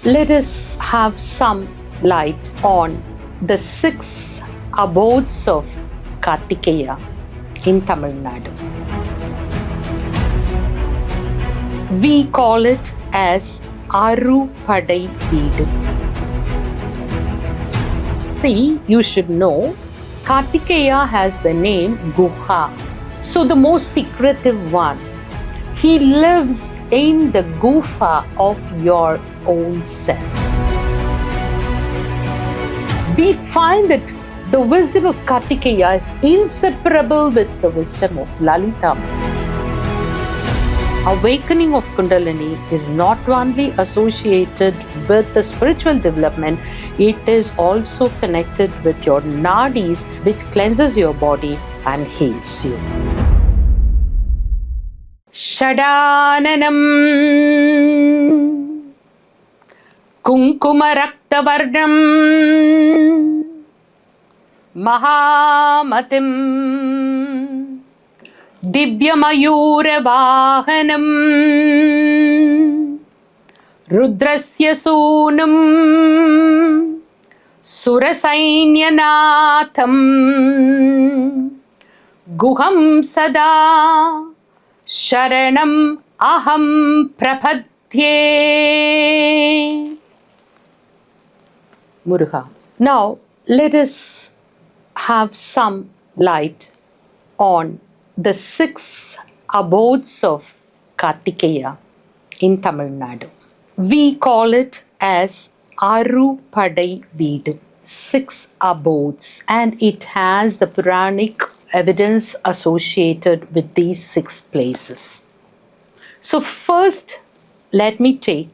let us have some light on the 6 abodes of Kartikeya in Tamil Nadu. We call it as Arupadai Veedu. See, you should know, Kartikeya has the name Guha. So the most secretive one. He lives in the Guha of your own self. We find that the wisdom of Kartikeya is inseparable with the wisdom of Lalita. Awakening of Kundalini is not only associated with the spiritual development, it is also connected with your Nadis, which cleanses your body and heals you. Shadananam Kunkumaraktavarnam Mahamatim Divyamayuravahanam Rudrasya Sunam Surasainyanatham Guham Sada Sharanam Aham Prapadye. Muruga. Now, let us have some light on the 6 abodes of Kartikeya in Tamil Nadu. We call it as Arupadai Veedu, 6 abodes, and it has the Puranic evidence associated with these 6 places. So first, let me take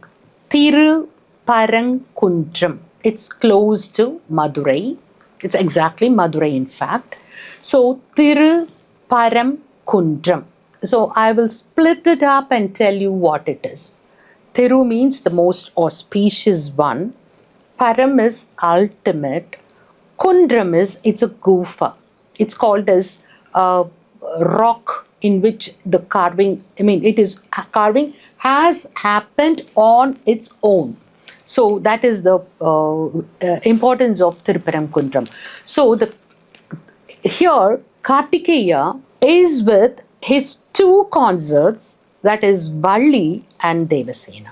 Thiruparankundram. It's close to Madurai. It's exactly Madurai, in fact. So Thiruparankundram. So I will split it up and tell you what it is. Thiru means the most auspicious one. Param is ultimate. Kundram is, it's a Guha. It's called as a rock in which the carving, carving has happened on its own. So that is the importance of Thiruparankundram. So here Kartikeya is with his 2 consorts, that is Valli and Devasena.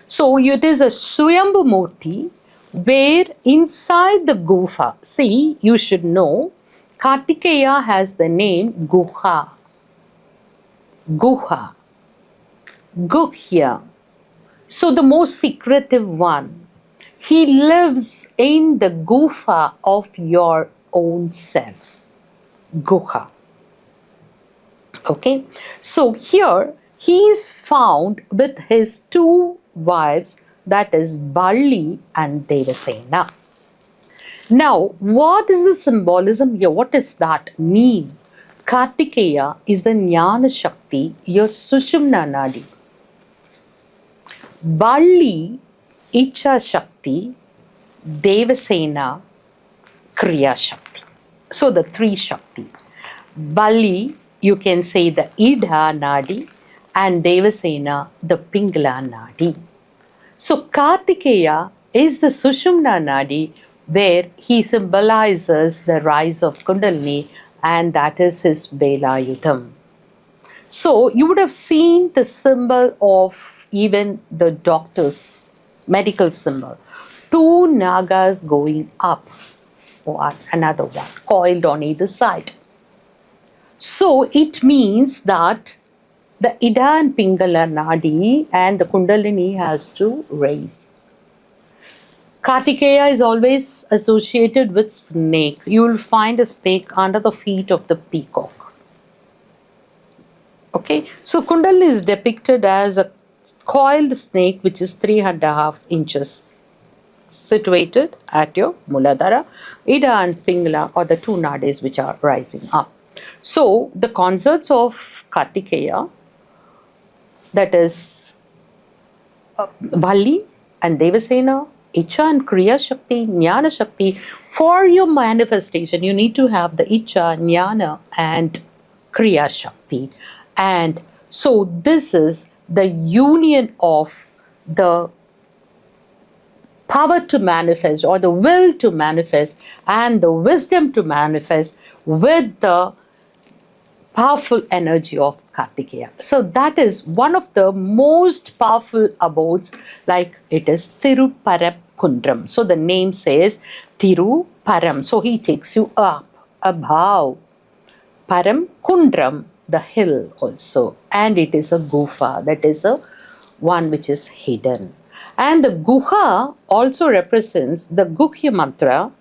So it is a Swayambhu Murti where inside the Guha, see, you should know, Kartikeya has the name Guha. Guha. Guhya. So the most secretive one. He lives in the Guha of your own self. Guha. Okay. So here he is found with his 2 wives, that is Valli and Devasena. Now, what is the symbolism here? What does that mean? Kartikeya is the Jnana Shakti, your Sushumna Nadi. Valli, Icha Shakti, Devasena, Kriya Shakti. So the 3 Shakti. Valli, you can say the Ida Nadi, and Devasena, the Pingala Nadi. So Kartikeya is the Sushumna Nadi, where he symbolizes the rise of Kundalini, and that is his Velayudham. So you would have seen the symbol of even the doctor's medical symbol. 2 nagas going up, or another one, coiled on either side. So it means that the Ida and Pingala Nadi and the Kundalini has to raise. Kartikeya is always associated with snake. You will find a snake under the feet of the peacock. Okay, so Kundalini is depicted as a coiled snake which is 3.5 inches situated at your Muladhara. Ida and Pingala are the 2 nadis which are rising up. So the consorts of Kartikeya, that is Valli and Devasena, Icha and Kriya Shakti, Jnana Shakti. For your manifestation, you need to have the Icha, Jnana and Kriya Shakti. And so this is the union of the power to manifest, or the will to manifest, and the wisdom to manifest with the powerful energy of Kartikeya. So that is one of the most powerful abodes, like it is Tirupparankundram. So the name says Thiruparam. So he takes you up, above. Param Kundram, the hill also. And it is a Guha, that is a one which is hidden. And the Guha also represents the Guhya mantra.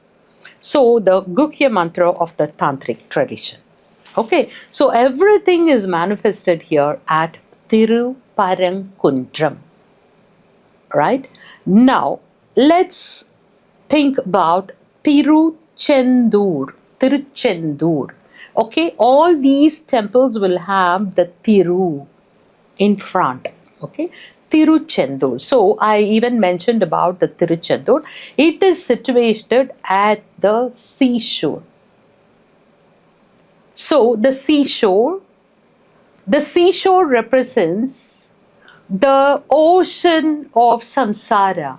So the Guhya mantra of the tantric tradition. Okay, so everything is manifested here at Thiruparankundram. Right? Now, let's think about Tiruchendur. Tiruchendur. Okay, all these temples will have the Tiru in front. Okay, Tiruchendur. So I even mentioned about the Tiruchendur. It is situated at the seashore. So the seashore represents the ocean of samsara.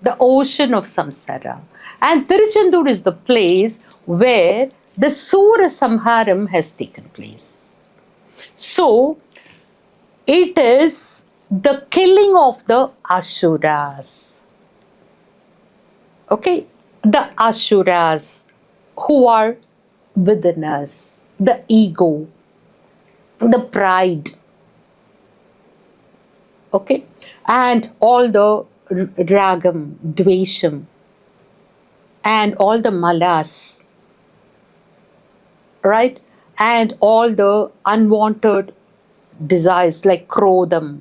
The ocean of samsara. And Tiruchendur is the place where the Soorasamharam has taken place. So it is the killing of the Asuras. Okay, the Asuras who are within us, the ego, the pride, okay, and all the ragam, dvesham, and all the malas, right, and all the unwanted desires like krodham,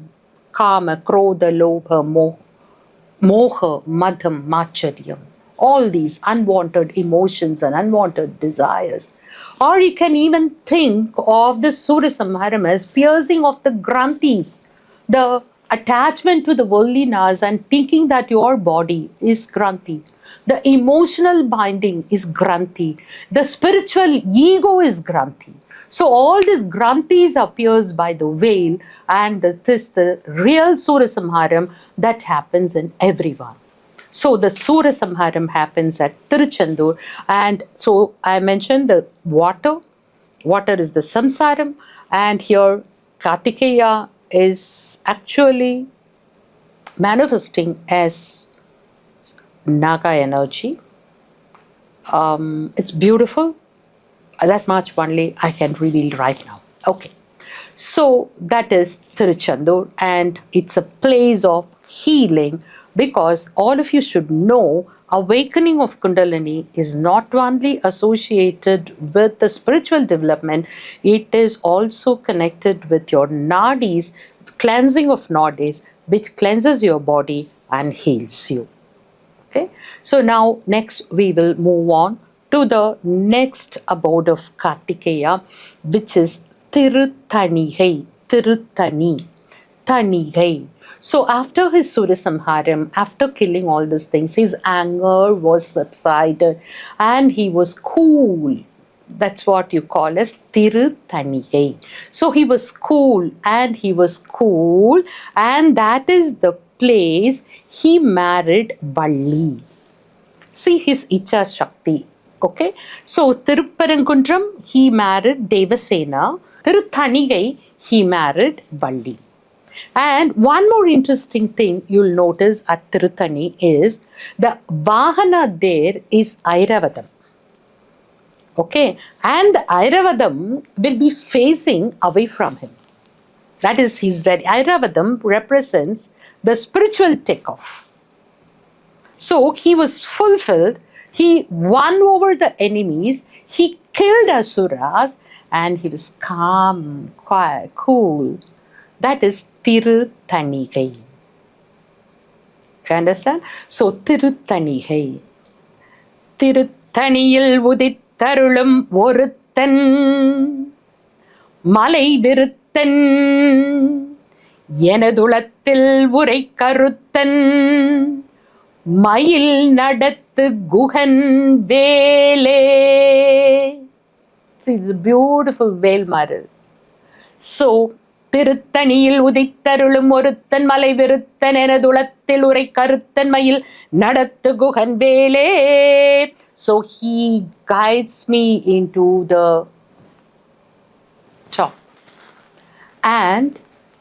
kama, krodha, lobha, moha, madham, macharyam. All these unwanted emotions and unwanted desires. Or you can even think of the Soorasamharam as piercing of the granthis, the attachment to the worldliness and thinking that your body is granthi. The emotional binding is granthi. The spiritual ego is granthi. So all these granthis are pierced by the veil, and this the real Soorasamharam that happens in everyone. So the Soorasamharam happens at Tiruchendur, and so I mentioned the water. Water is the samsaram, and here Kartikeya is actually manifesting as Naga energy. It's beautiful. That much only I can reveal right now. Okay. So that is Tiruchendur, and it's a place of healing, because all of you should know awakening of Kundalini is not only associated with the spiritual development, it is also connected with your Nadis, cleansing of Nadis, which cleanses your body and heals you. Okay. So now next we will move on to the next abode of Kartikeya, which is Thiruthani. Thiruthani. Thanigai. So after his Soorasamharam, after killing all these things, his anger was subsided and he was cool. That's what you call as Tiruthanigai. So he was cool, and that is the place he married Valli. See his Icha Shakti. Okay. So Thiruparankundram, he married Devasena. Tiruthanigai, he married Valli. And one more interesting thing you'll notice at Thiruthani is the Vahana there is Airavadam. Okay, and the Airavadam will be facing away from him. That is his ready. Airavadam represents the spiritual takeoff. So he was fulfilled. He won over the enemies. He killed Asuras, and he was calm, quiet, cool. That is Tiruthanigai. You understand? So Tiruthanigai. Tiruthaniyil uditharulum oruthan Malai viruthan Yenadulathil urai karuthan Mayil nadathu guhan vele. See the beautiful veil mirror. So திருத்தணியில் உதித்தருளும் ஒருத்தன் மலை விருத்தன் எனதுளத்தில் உரை கருத்தன் மயில் நடத்து குகன் வேலே. So he guides me into the top. And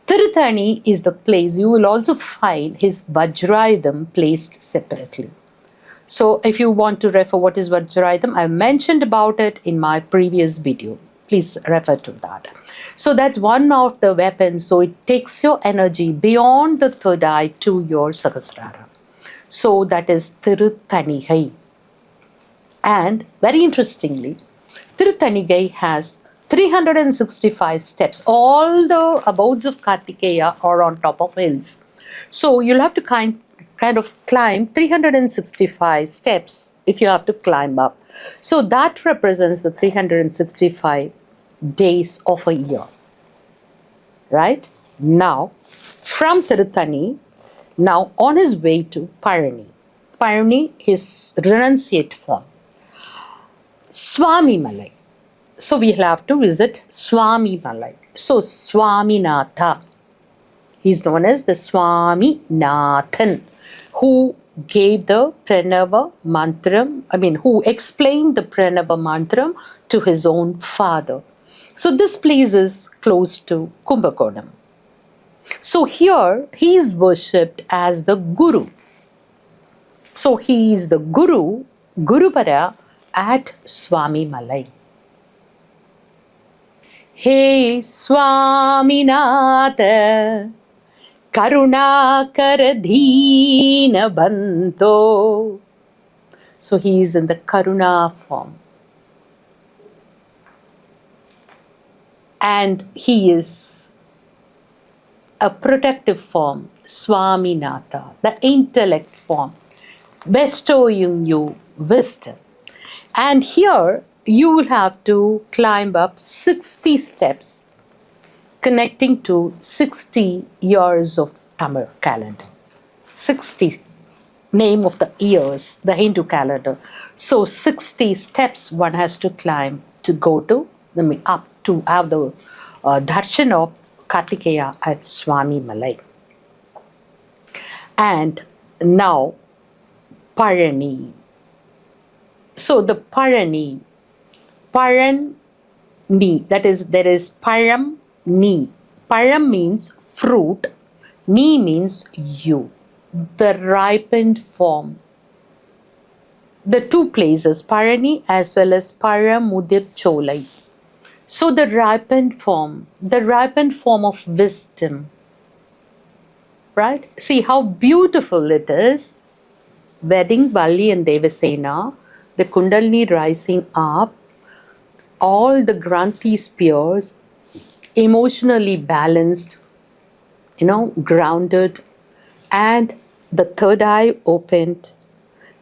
Tiruthani is the place you will also find his Vajrayudham placed separately. So if you want to refer what is Vajrayudham, I mentioned about it in my previous video. Please refer to that. So that's one of the weapons. So it takes your energy beyond the third eye to your Sahasrara. So that is Tiruthanigai. And very interestingly, Tiruthanigai has 365 steps. All the abodes of Kartikeya are on top of hills. So you'll have to kind of climb 365 steps if you have to climb up. So that represents the 365 days of a year. Right? Now, from Thiruthani, now on his way to Palani. Palani is renunciate form. Swamimalai. So we'll have to visit Swamimalai. So Swaminatha. He's known as the Swaminathan, who gave the Pranava Mantram, who explained the Pranava Mantram to his own father. So this place is close to Kumbakonam. So here he is worshipped as the Guru. So he is the Gurupara at Swamimalai. Hey Swaminatha Karunakara Dheena Banto. So he is in the Karuna form. And he is a protective form, Swaminatha, the intellect form, bestowing you wisdom. And here you will have to climb up 60 steps connecting to 60 years of Tamil calendar. 60 name of the years, the Hindu calendar. So 60 steps one has to climb to go to up to have the darshan of Kartikeya at Swamimalai. And now Palani. So the Palani, that is, there is Param Ni. Param means fruit, Ni means you, the ripened form. The two places, Palani as well as Pazhamudircholai. So the ripened form of wisdom. Right? See how beautiful it is. Wedding Valli and Devasena, the Kundalini rising up, all the Granthi spheres, emotionally balanced, grounded, and the third eye opened.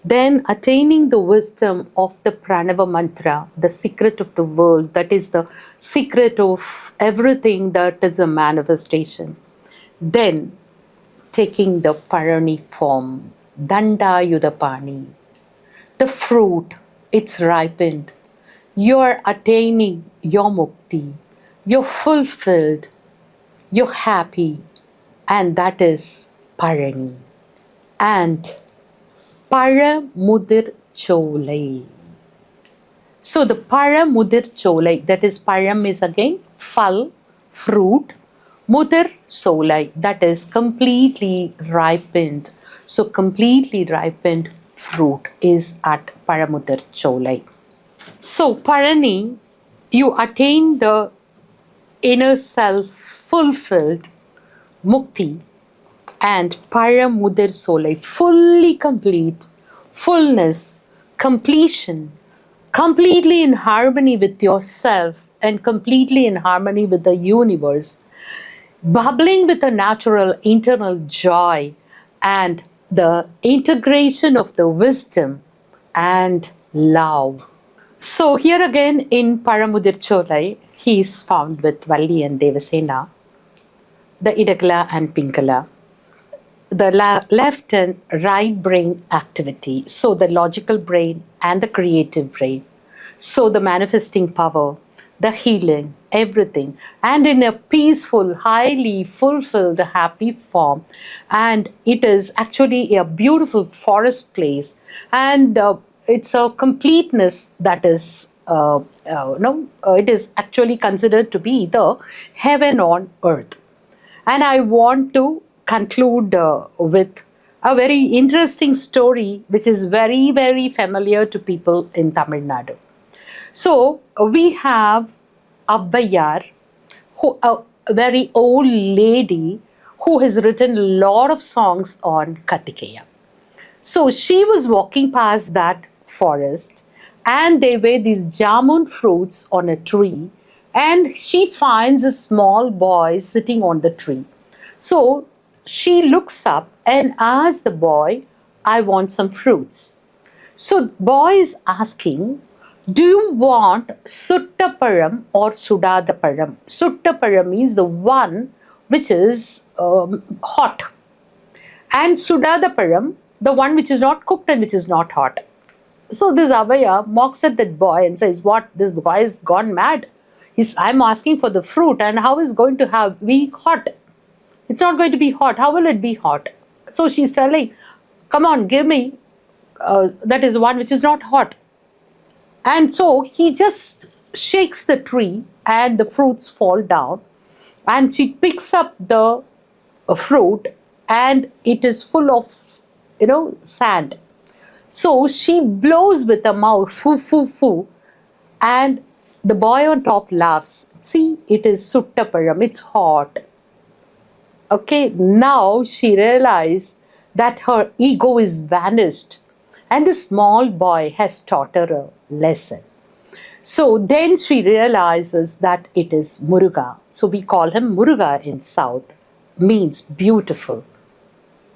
Then attaining the wisdom of the Pranava Mantra, the secret of the world, that is the secret of everything that is a manifestation. Then taking the Palani form, Dandayudapani, the fruit, it's ripened. You're attaining your mukti, you're fulfilled, you're happy, and that is Palani. And Pazhamudircholai. So the Pazhamudircholai, that is, Pazham is again fal, fruit, Mudir Solai, that is completely ripened. So completely ripened fruit is at Pazhamudircholai. So Palani, you attain the inner self fulfilled, mukti, and Pazhamudircholai, fully complete, fullness, completion, completely in harmony with yourself and completely in harmony with the universe, bubbling with a natural internal joy and the integration of the wisdom and love. So here again in Pazhamudircholai, he is found with Valli and Devasena, the Idagala and Pingala, the left and right brain activity, so the logical brain and the creative brain, so the manifesting power, the healing, everything, and in a peaceful, highly fulfilled, happy form. And it is actually a beautiful forest place, and it's a completeness that is, it is actually considered to be the heaven on earth. And I want to conclude with a very interesting story which is very, very familiar to people in Tamil Nadu. So we have Abbayar, who, a very old lady who has written a lot of songs on Kartikeya. So she was walking past that forest, and there were these jamun fruits on a tree, and she finds a small boy sitting on the tree. So she looks up and asks the boy, I want some fruits. So boy is asking, do you want Suttaparam or Sudadaparam? Suttaparam means the one which is hot, and Sudadaparam, the one which is not cooked and which is not hot. So this Abhaya mocks at that boy and says, what, this boy is gone mad. I'm asking for the fruit, and how is going to be hot? It's not going to be hot. How will it be hot? So she's telling, come on, give me, that is one which is not hot. And so he just shakes the tree and the fruits fall down, and she picks up the fruit and it is full of, sand. So she blows with her mouth, foo, foo, foo, and the boy on top laughs. See, it is Suttaparam, it's hot. Okay, now she realized that her ego is vanished, and the small boy has taught her a lesson. So then she realizes that it is Muruga. So we call him Muruga in South, means beautiful.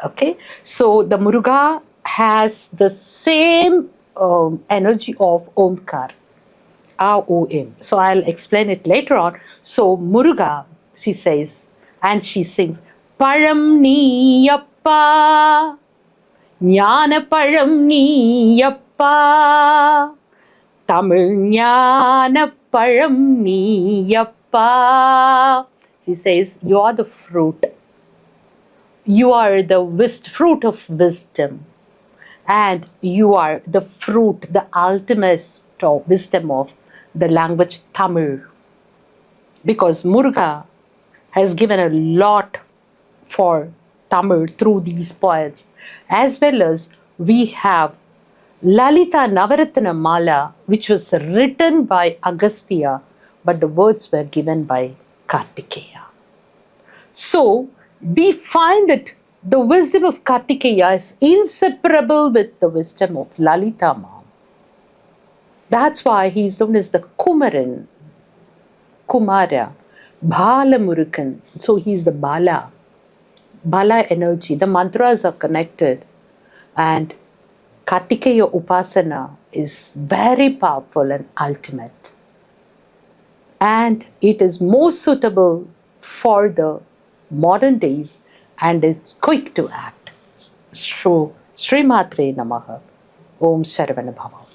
Okay, so the Muruga has the same energy of Omkar, A-O-M. So I'll explain it later on. So Muruga, she says, and she sings, Param Niyappa, Jnana Param Niyappa, Tamil Jnana Param Niyappa. She says, you are the fruit. You are the fruit of wisdom. And you are the fruit, the ultimate wisdom of the language Tamil. Because Muruga has given a lot for Tamil through these poets. As well as we have Lalita Navaratna Mala, which was written by Agastya, but the words were given by Kartikeya. So we find that the wisdom of Kartikeya is inseparable with the wisdom of Lalita Ma. That's why he is known as the Kumaran, Kumara, Bala Murugan. So he is the Bala energy. The mantras are connected, and Kartikeya Upasana is very powerful and ultimate. And it is most suitable for the modern days, and it's quick to act. Sri Matre Namah. Om Sharavana Bhava.